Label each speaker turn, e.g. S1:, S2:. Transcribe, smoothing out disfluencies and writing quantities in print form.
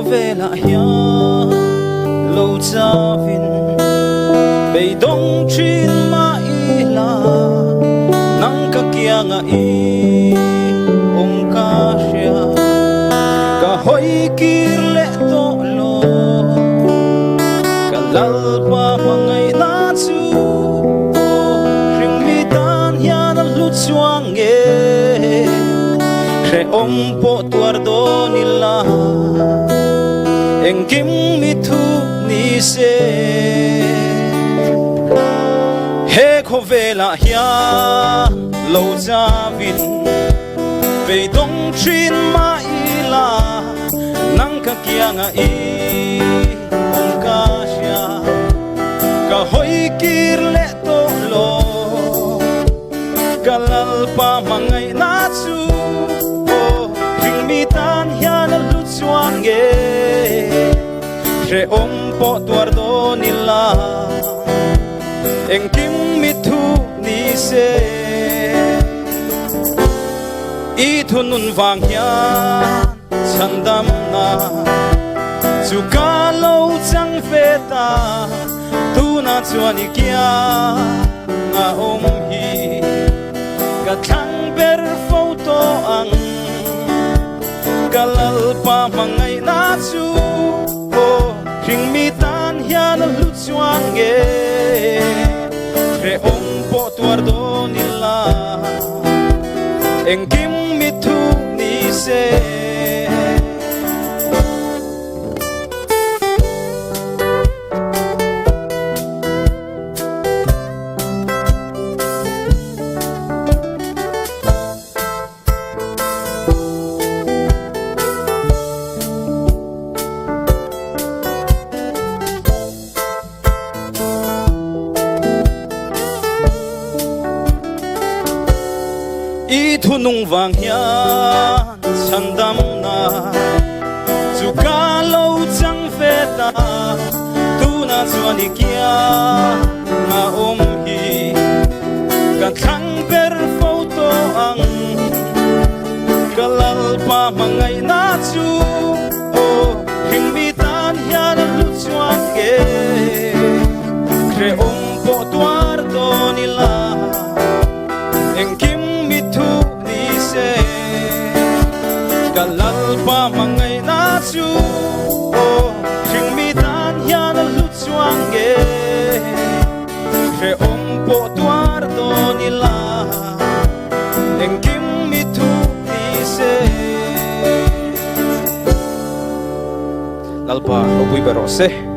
S1: về lại ya lâu cha vin bay đông trên mãi là nắng cả kia ngại ông ca ria cả hoi kir lệ to lo cả lalpa mangai na chu ring mi tan ya na lut chuang e re om po tuar do nila engkim mi thu ni se he kho ve la ya lo cha vin về đông trên mãi là nắng cả kia ngại ông ca ria cả hoi kir lệ to lo cả lalpa mangai na chu ring mi tan ya na lut chuang ge re om po tuar do nila engkim mi thu ni se i thunun vang hian chandam na chu ka lo chang ve ta tu na chuan I kia nga om hi ka thang ber fo to ang ka lalpa mangai na chu ring mi tan hian lu chuan ge re om po tuar do nila engkim mi thu ni se I thunung vang hian chandam na chu ka lo chang ve ta tu na chuan I kia nga om hi ka thang ber fo to ang ka lalpa mangai na chu ring mi tan hian lu chuan ge kre om po tuar do nila engkim ka lalpa mangai na chu ring mi tan hian lu chuang ge re om po tuar do nila engkim mi thu ni se lalpa lo pui bero se